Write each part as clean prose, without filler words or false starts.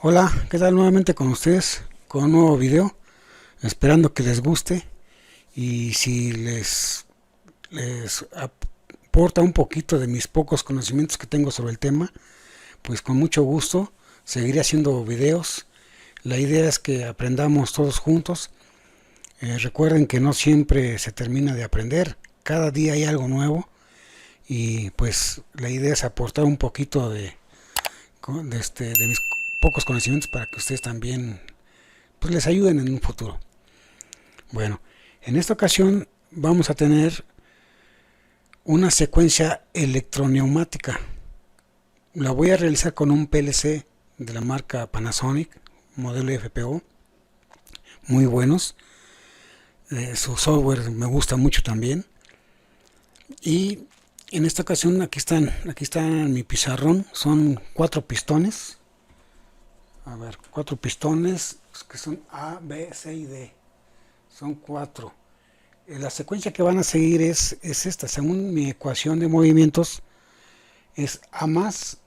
Hola, ¿qué tal? Nuevamente con ustedes, con un nuevo video, esperando que les guste y si les aporta un poquito de mis pocos conocimientos que tengo sobre el tema, pues con mucho gusto seguiré haciendo videos. La idea es que aprendamos todos juntos. Recuerden que no siempre se termina de aprender, cada día hay algo nuevo y pues la idea es aportar un poquito de mis pocos conocimientos para que ustedes también pues les ayuden en un futuro. Bueno, en esta ocasión vamos a tener una secuencia electroneumática. La voy a realizar con un PLC de la marca Panasonic, modelo FPO, muy buenos. Su software me gusta mucho también. Y en esta ocasión aquí están en mi pizarrón, son 4 pistones. A ver, 4 pistones que son A, B, C y D. Son 4. La secuencia que van a seguir es esta. Según mi ecuación de movimientos, es A más,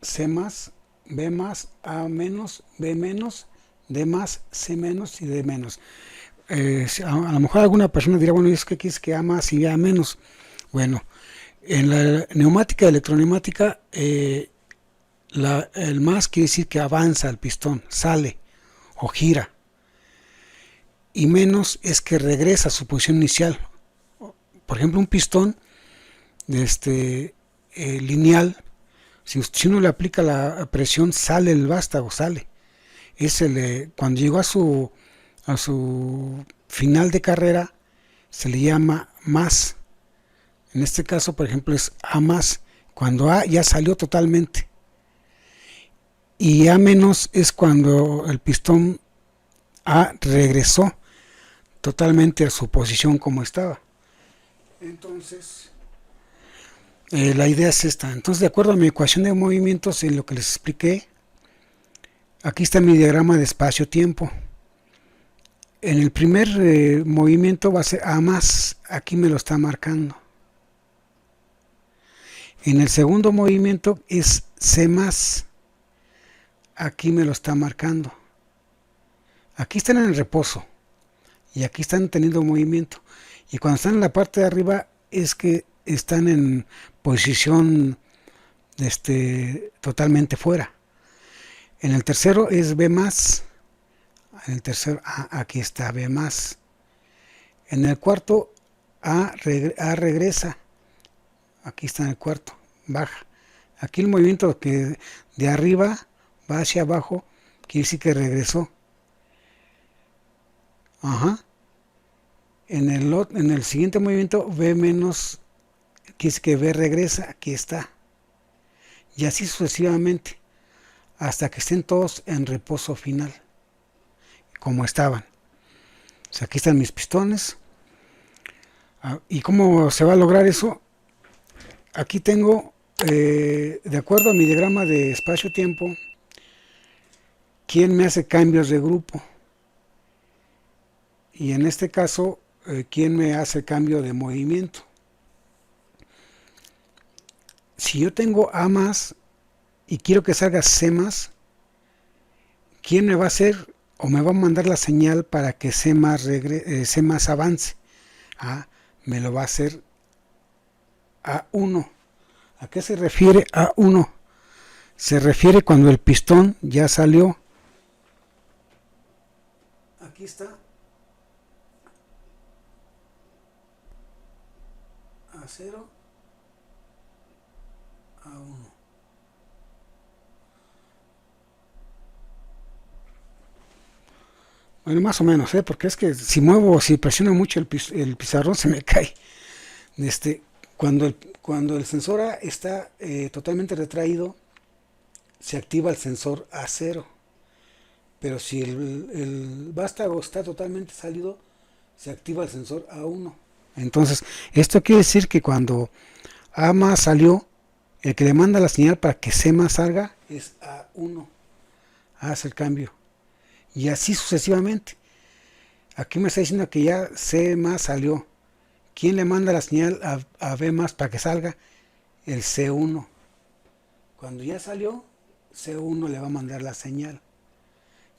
C más, B más, A menos, B menos, D más, C menos y D menos. A lo mejor alguna persona dirá, bueno, ¿y es que aquí es que A más y A menos? Bueno, en la neumática, electroneumática, el más quiere decir que avanza el pistón, sale o gira. Y menos es que regresa a su posición inicial. Por ejemplo, un pistón de lineal, si uno le aplica la presión, sale el vástago, sale. Cuando llegó a su final de carrera, se le llama más. En este caso, por ejemplo, es A más, cuando A ya salió totalmente. Y A menos es cuando el pistón A regresó totalmente a su posición como estaba. Entonces, la idea es esta. Entonces, de acuerdo a mi ecuación de movimientos, en lo que les expliqué, aquí está mi diagrama de espacio-tiempo. En el primer movimiento va a ser A más, aquí me lo está marcando. En el segundo movimiento es C más, aquí me lo está marcando. Aquí están en el reposo y aquí están teniendo movimiento. Y cuando están en la parte de arriba es que están en posición totalmente fuera. En el tercero es B más. En el tercero aquí está B más. En el cuarto A regresa. Aquí está en el cuarto, baja. Aquí el movimiento que de arriba va hacia abajo quiere decir que regresó. Ajá. En el siguiente movimiento B menos quiere decir que B regresa, aquí está. Y así sucesivamente, hasta que estén todos en reposo final, como estaban. O sea, aquí están mis pistones. ¿Y cómo se va a lograr eso? Aquí tengo, de acuerdo a mi diagrama de espacio-tiempo, quién me hace cambios de grupo. Y en este caso, quién me hace cambio de movimiento. Si yo tengo A más y quiero que salga C más, ¿quién me va a hacer o me va a mandar la señal para que C más avance? Me lo va a hacer A1. ¿A qué se refiere A1? Se refiere cuando el pistón ya salió. Aquí está. A0, A1. Bueno, más o menos, porque es que si presiono mucho el pizarrón se me cae. Cuando el sensor A está totalmente retraído, se activa el sensor A0. Pero si el vástago está totalmente salido, se activa el sensor A1. Entonces, esto quiere decir que cuando A más salió, el que le manda la señal para que C más salga es A1. Hace el cambio. Y así sucesivamente. Aquí me está diciendo que ya C más salió. ¿Quién le manda la señal a B más para que salga? El C1. Cuando ya salió, C1 le va a mandar la señal.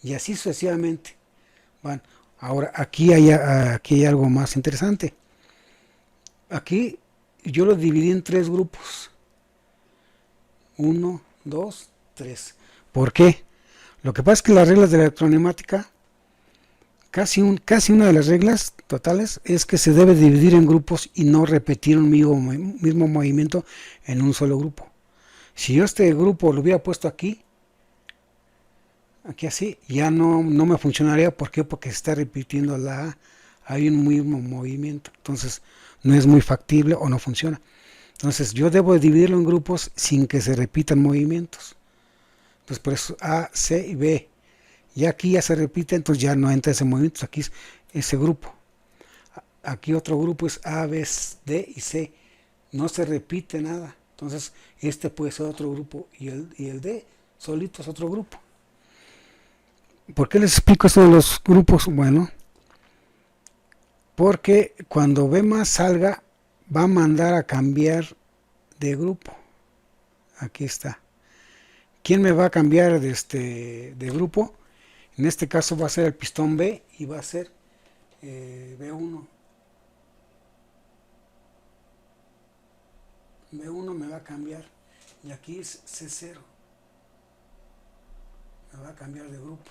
Y así sucesivamente. Bueno, ahora aquí hay algo más interesante. Aquí yo lo dividí en 3 grupos. 1, 2, 3. ¿Por qué? Lo que pasa es que las reglas de la electronemática, casi una de las reglas totales es que se debe dividir en grupos y no repetir un mismo movimiento en un solo grupo. Si yo este grupo lo hubiera puesto aquí así, ya no me funcionaría. ¿Por qué? Porque se está repitiendo la A, hay un mismo movimiento, entonces no es muy factible o no funciona. Entonces yo debo dividirlo en grupos sin que se repitan movimientos. Entonces por eso A, C y B. Y aquí ya se repite, entonces ya no entra ese movimiento, aquí es ese grupo. Aquí otro grupo es A, B, D y C. No se repite nada. Entonces este puede ser otro grupo y el D solito es otro grupo. ¿Por qué les explico esto de los grupos? Bueno, porque cuando B más salga, va a mandar a cambiar de grupo. Aquí está. ¿Quién me va a cambiar de grupo? En este caso va a ser el pistón B y va a ser B1. B1 me va a cambiar. Y aquí es C0. Me va a cambiar de grupo.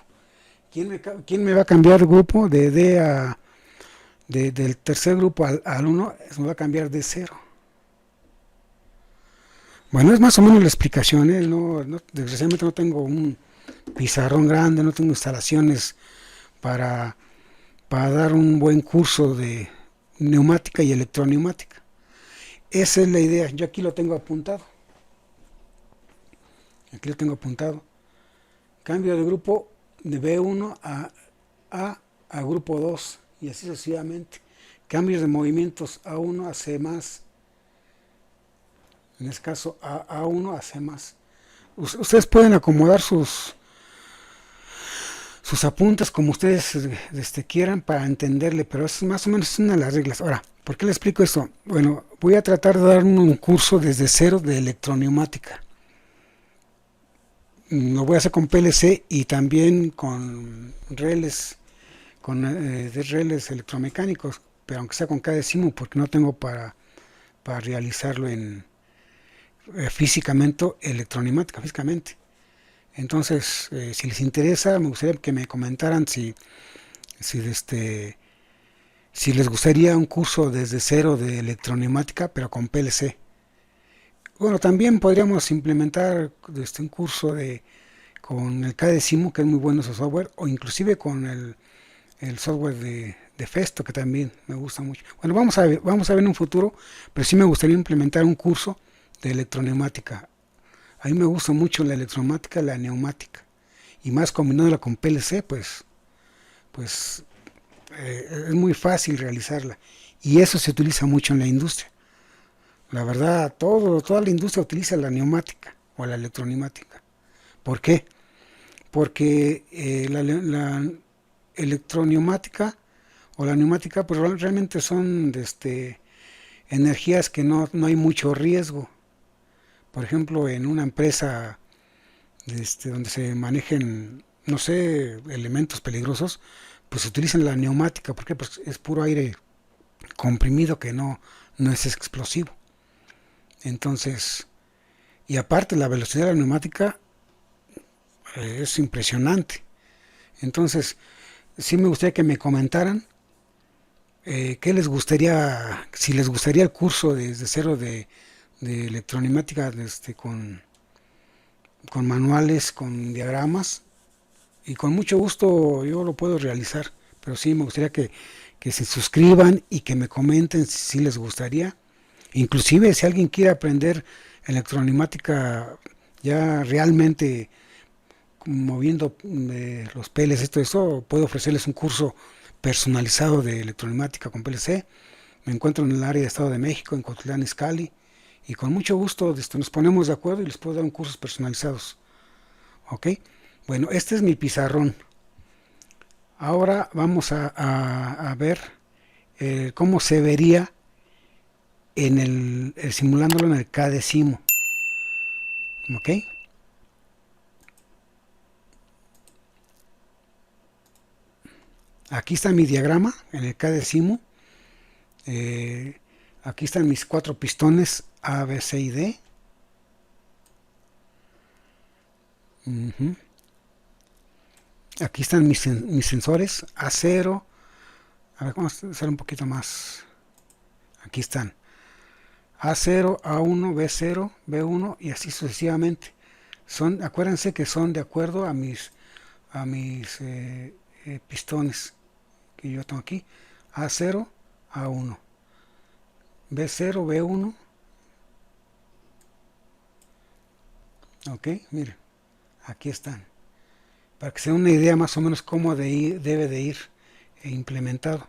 ¿Quién me va a cambiar de grupo? De D del tercer grupo al 1, me va a cambiar de 0. Bueno, es más o menos la explicación, ¿eh? Desgraciadamente no tengo un pizarrón grande, no tengo instalaciones para dar un buen curso de neumática y electroneumática. Esa es la idea, yo aquí lo tengo apuntado. Cambio de grupo de B1 a grupo 2 y así sucesivamente. Cambios de movimientos A1 a C+, en este caso A1 a C+. Ustedes pueden acomodar sus apuntes como ustedes quieran para entenderle, pero eso más o menos es una de las reglas. Ahora, ¿por qué les explico esto? Bueno, voy a tratar de dar un curso desde cero de electroneumática. Lo voy a hacer con PLC y también con relés, relés electromecánicos, pero aunque sea con cada décimo, porque no tengo para realizarlo físicamente, electroneumática, físicamente. Entonces, si les interesa, me gustaría que me comentaran si les gustaría un curso desde cero de electroneumática, pero con PLC. Bueno, también podríamos implementar un curso con el KDecimo, que es muy bueno ese software, o inclusive con el software de Festo, que también me gusta mucho. Bueno, vamos a ver en un futuro, pero sí me gustaría implementar un curso de electroneumática. A mí me gusta mucho la electroneumática, la neumática, y más combinándola con PLC, pues es muy fácil realizarla, y eso se utiliza mucho en la industria. La verdad, toda la industria utiliza la neumática o la electroneumática. ¿Por qué? Porque la electroneumática o la neumática pues realmente son energías que no hay mucho riesgo. Por ejemplo, en una empresa donde se manejen, no sé, elementos peligrosos, pues se utiliza la neumática, porque pues es puro aire comprimido que no es explosivo. Entonces, y aparte la velocidad de la neumática es impresionante. Entonces, sí me gustaría que me comentaran qué les gustaría, si les gustaría el curso desde cero de electroneumática con manuales, con diagramas, y con mucho gusto yo lo puedo realizar, pero sí me gustaría que se suscriban y que me comenten si les gustaría. Inclusive si alguien quiere aprender electroneumática ya realmente moviendo los PLC, eso puedo ofrecerles un curso personalizado de electroneumática con PLC. Me encuentro en el área de Estado de México, en Cotlán, Izcalli, y con mucho gusto nos ponemos de acuerdo y les puedo dar un cursos personalizados. ¿Ok? Bueno, este es mi pizarrón. Ahora vamos a ver cómo se vería simulándolo en el KDecimo. ¿Ok? Aquí está mi diagrama en el KDecimu. Aquí están mis 4 pistones A, B, C y D. Aquí están mis sensores A0. A ver, vamos a hacer un poquito más. Aquí están A0, A1, B0, B1 y así sucesivamente. Acuérdense que son de acuerdo a mis pistones que yo tengo aquí. A0, A1, B0, B1. Ok, miren, aquí están. Para que se den una idea más o menos cómo debe de ir implementado.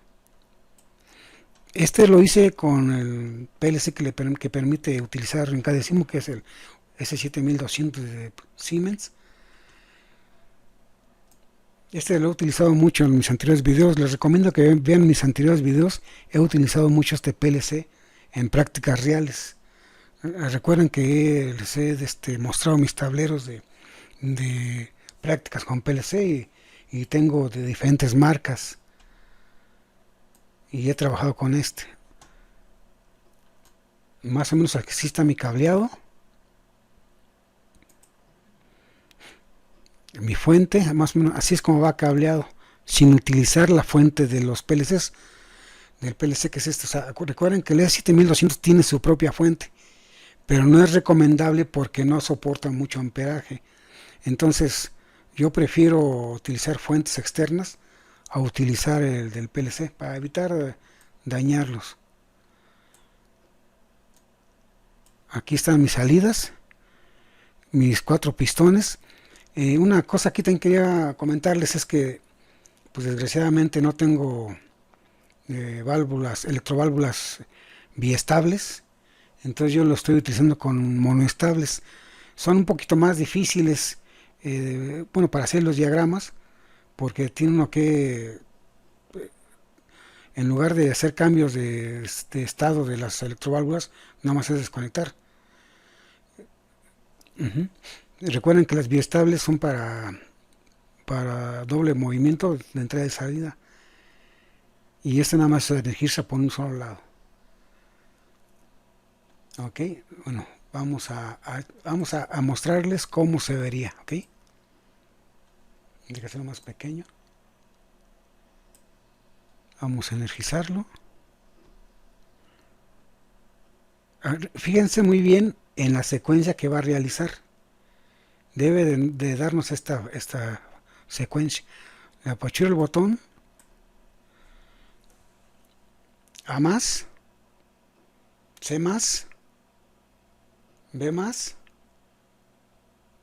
Este lo hice con el PLC que permite utilizar en KDecimu, que es el S7200 de Siemens. Este lo he utilizado mucho en mis anteriores videos. Les recomiendo que vean mis anteriores videos. He utilizado mucho este PLC en prácticas reales. Recuerden que les he mostrado mis tableros de prácticas con PLC y tengo de diferentes marcas y he trabajado con este. Más o menos aquí sí está mi cableado, mi fuente, más o menos así es como va cableado, sin utilizar la fuente de los PLCs, del PLC que es este. O sea, recuerden que el E7200 tiene su propia fuente, pero no es recomendable porque no soporta mucho amperaje. Entonces yo prefiero utilizar fuentes externas a utilizar el del PLC para evitar dañarlos. Aquí están mis salidas, mis 4 pistones. Una cosa aquí también quería comentarles es que pues desgraciadamente no tengo electroválvulas biestables, entonces yo lo estoy utilizando con monoestables. Son un poquito más difíciles, bueno, para hacer los diagramas, porque tiene uno que, en lugar de hacer cambios de estado de las electroválvulas, nada más es desconectar. Recuerden que las biestables son para doble movimiento de entrada y salida, y este nada más es dirigirse por un solo lado. Ok, bueno, vamos a mostrarles cómo se vería. Ok, hay que hacerlo más pequeño. Vamos a energizarlo. Fíjense muy bien en la secuencia que va a realizar. Debe de darnos esta secuencia. Le apachuro el botón A más, C más, B más,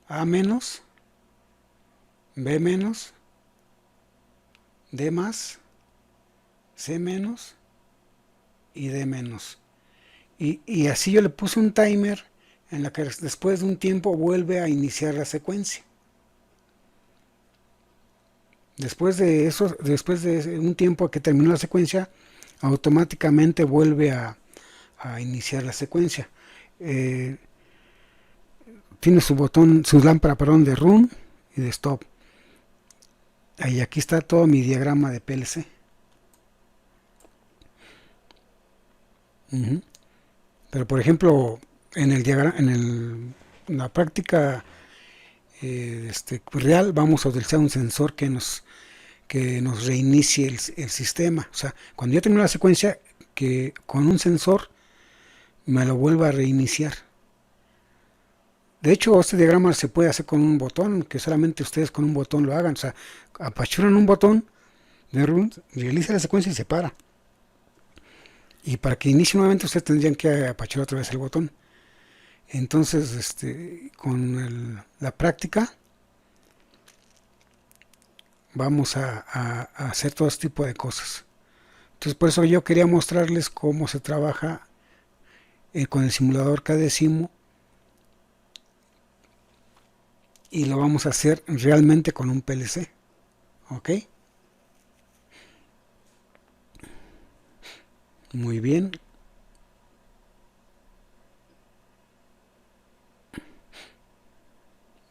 A menos, B menos, D más, C menos y D menos. Y así yo le puse un timer en la que después de un tiempo vuelve a iniciar la secuencia. Después de eso, después de un tiempo que terminó la secuencia, automáticamente vuelve a iniciar la secuencia. Tiene su lámpara, perdón, de run y de stop. Y aquí está todo mi diagrama de PLC. Pero por ejemplo, en la práctica real, vamos a utilizar un sensor que nos reinicie el sistema. O sea, cuando ya termino la secuencia, que con un sensor me lo vuelva a reiniciar. De hecho, este diagrama se puede hacer con un botón, que solamente ustedes con un botón lo hagan. O sea, apachuran un botón de run, realiza la secuencia y se para. Y para que inicie nuevamente, ustedes tendrían que apachurar otra vez el botón. Entonces, con la práctica, vamos a hacer todo este tipo de cosas. Entonces, por eso yo quería mostrarles cómo se trabaja con el simulador KDecimu, y lo vamos a hacer realmente con un PLC. Ok, muy bien.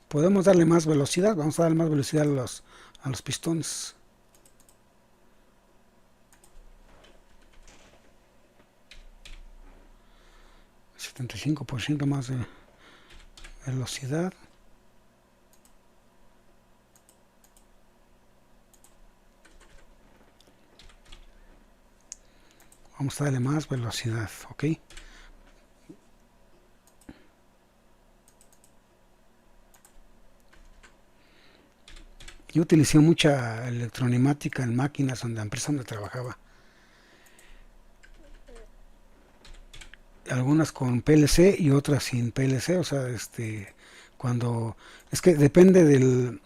Podemos darle más velocidad. Vamos a darle más velocidad a los pistones. 75% más de velocidad. Vamos a darle más velocidad, ok. Yo utilicé mucha electronimática en máquinas donde la empresa donde trabajaba. Algunas con PLC y otras sin PLC, o sea, cuando es que depende de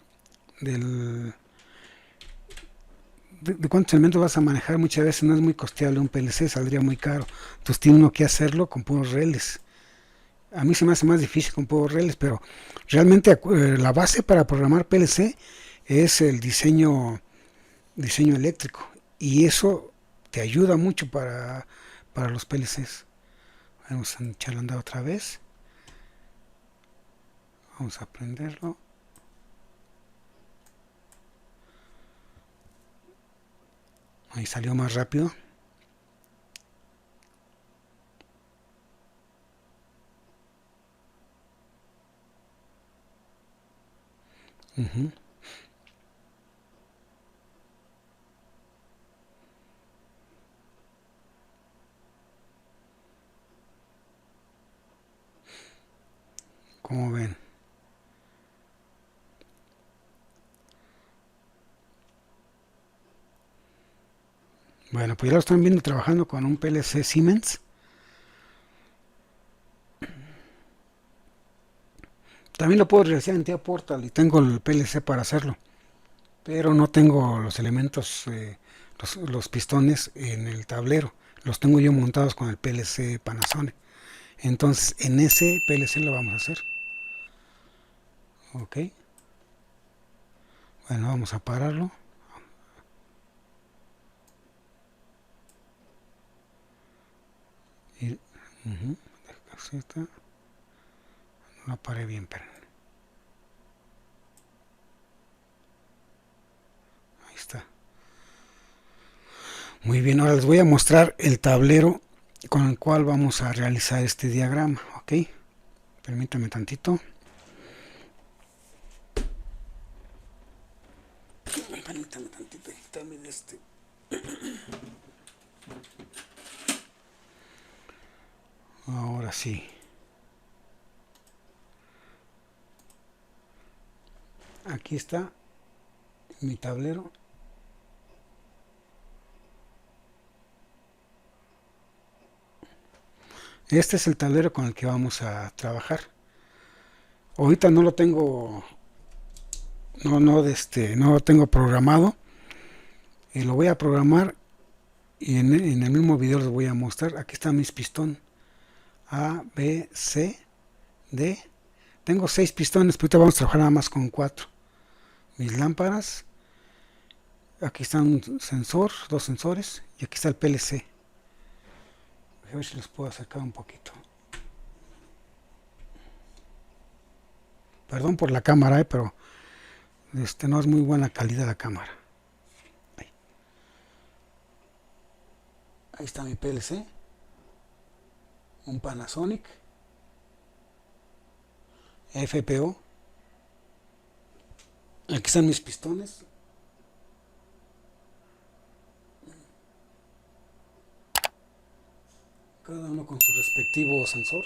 cuántos elementos vas a manejar. Muchas veces no es muy costeable un PLC, saldría muy caro, entonces tiene uno que hacerlo con puros reles. A mí se me hace más difícil con puros reles, pero realmente la base para programar PLC es el diseño eléctrico, y eso te ayuda mucho para los PLCs. Vamos a echarlo a andar otra vez. Vamos a prenderlo. Ahí salió más rápido. Uh-huh. Como ven. Bueno, pues ya lo están viendo trabajando con un PLC Siemens. También lo puedo realizar en TIA Portal y tengo el PLC para hacerlo, pero no tengo los elementos, los pistones en el tablero. Los tengo yo montados con el PLC Panasonic. Entonces en ese PLC lo vamos a hacer. Ok. Bueno, vamos a pararlo. Y, así está. No paré bien, pero ahí está. Muy bien, ahora les voy a mostrar el tablero con el cual vamos a realizar este diagrama. Ok, permítame tantito. Permítame tantito, también Ahora sí. Aquí está mi tablero. Este es el tablero con el que vamos a trabajar. Ahorita no lo tengo, no lo tengo programado. Y lo voy a programar y en el mismo video les voy a mostrar. Aquí están mis pistón A, B, C, D. Tengo 6 pistones, pero ahorita vamos a trabajar nada más con 4. Mis lámparas. Aquí está un sensor, 2 sensores, y aquí está el PLC. A ver si los puedo acercar un poquito. Perdón por la cámara, pero no es muy buena calidad la cámara. Ahí está mi PLC, un Panasonic FPO. Aquí están mis pistones. Cada uno con su respectivo sensor.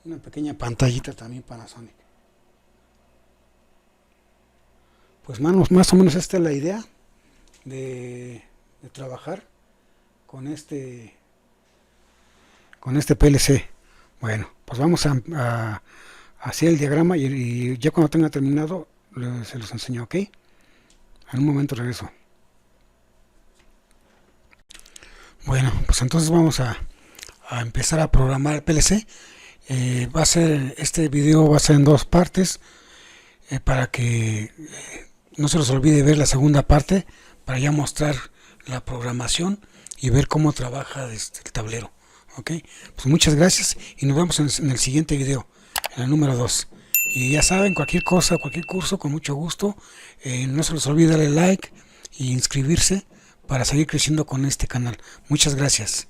Una pequeña pantallita también Panasonic. Pues más o menos esta es la idea de trabajar con este PLC. Bueno, pues vamos a hacer el diagrama y ya cuando tenga terminado se los enseño, ¿ok? En un momento regreso. Bueno, pues entonces vamos a empezar a programar el PLC. Este video va a ser en 2 partes, para que no se les olvide ver la segunda parte, para ya mostrar la programación y ver cómo trabaja el tablero. Ok, pues muchas gracias y nos vemos en el siguiente video, en el número 2. Y ya saben, cualquier cosa, cualquier curso, con mucho gusto. No se les olvide darle like e inscribirse para seguir creciendo con este canal. Muchas gracias.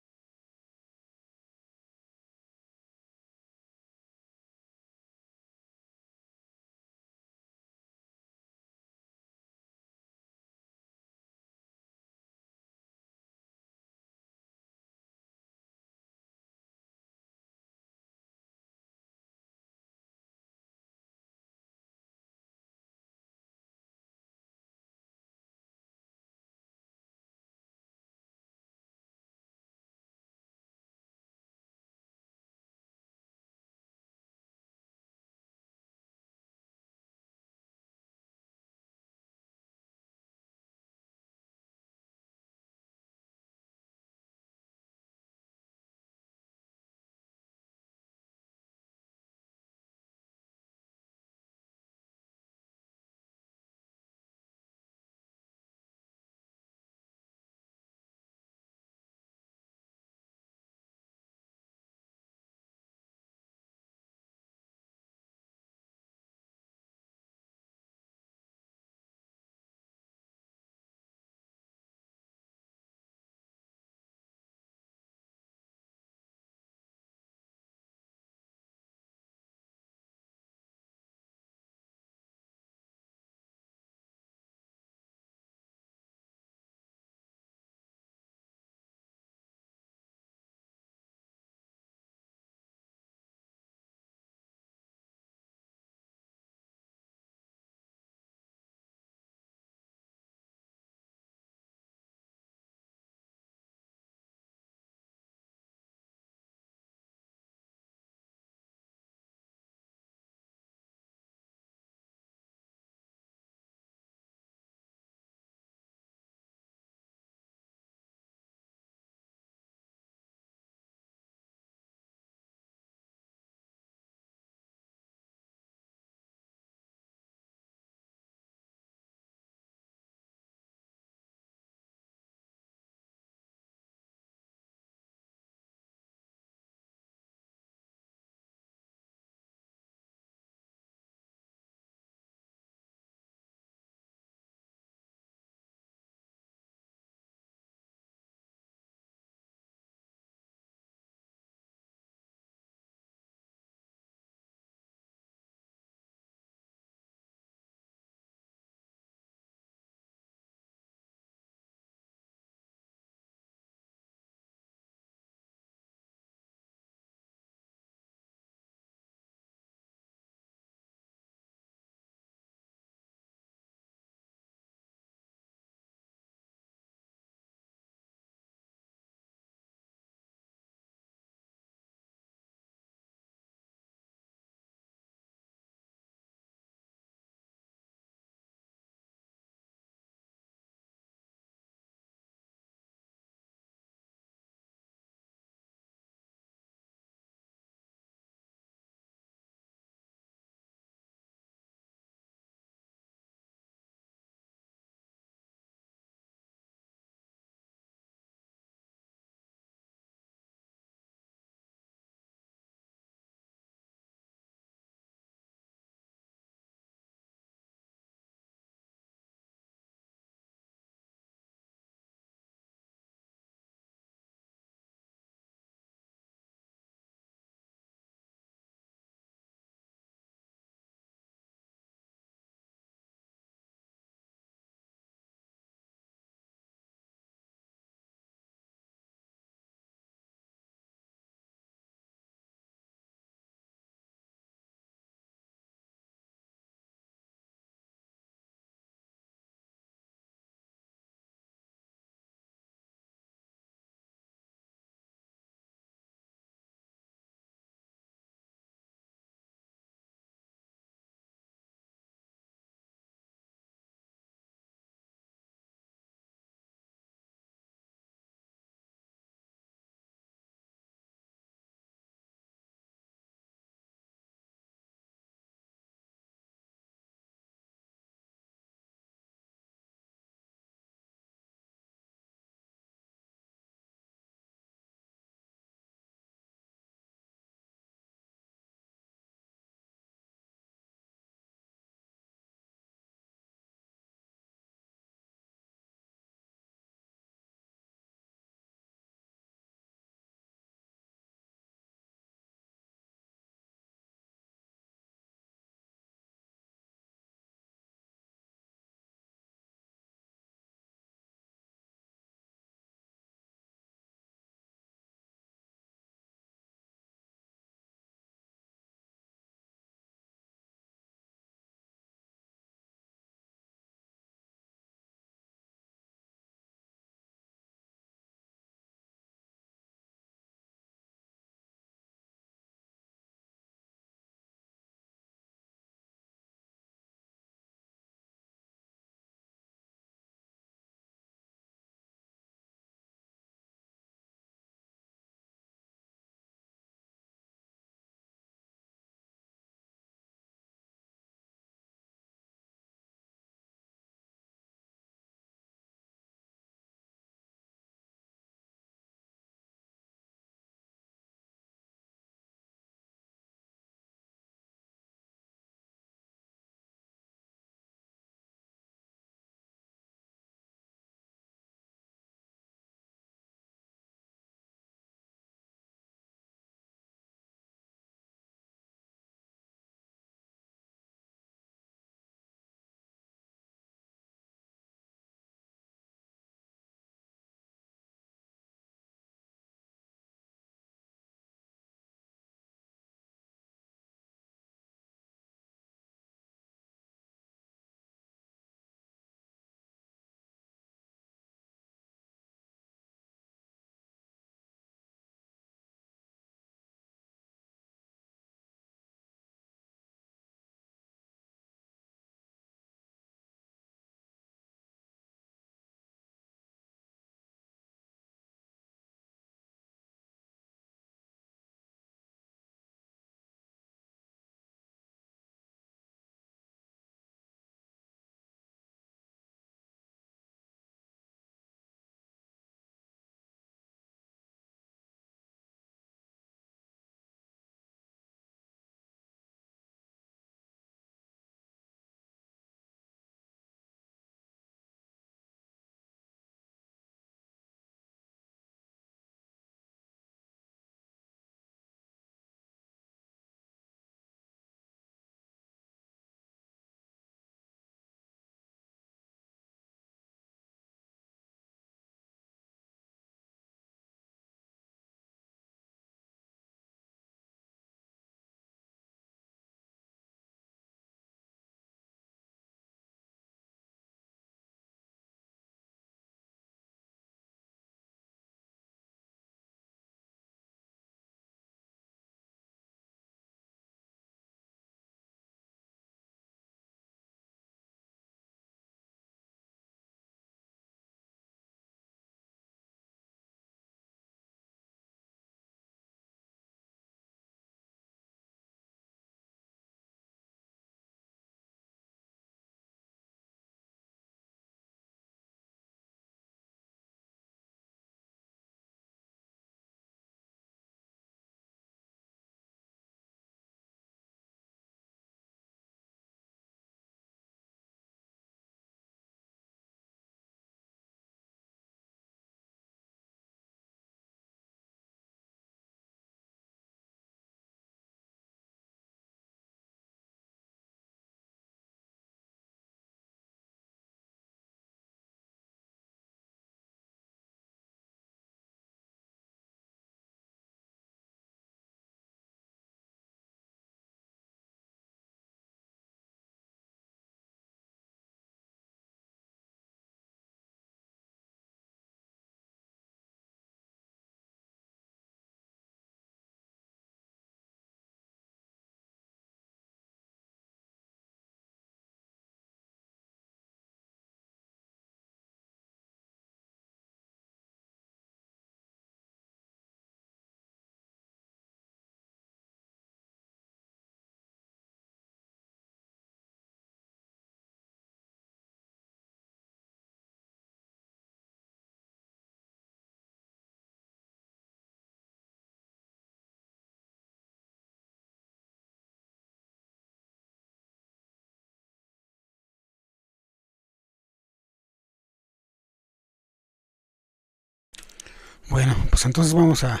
Bueno, pues entonces vamos a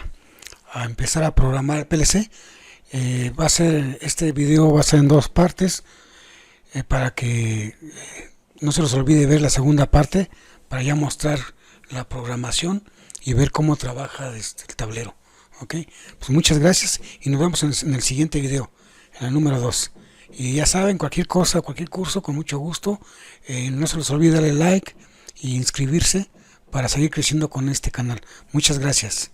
empezar a programar el PLC. Este video va a ser en dos partes, para que no se los olvide ver la segunda parte, para ya mostrar la programación y ver cómo trabaja el tablero. Ok, pues muchas gracias y nos vemos en el siguiente video, en el número 2. Y ya saben, cualquier cosa, cualquier curso, con mucho gusto. No se les olvide darle like y inscribirse para seguir creciendo con este canal. Muchas gracias.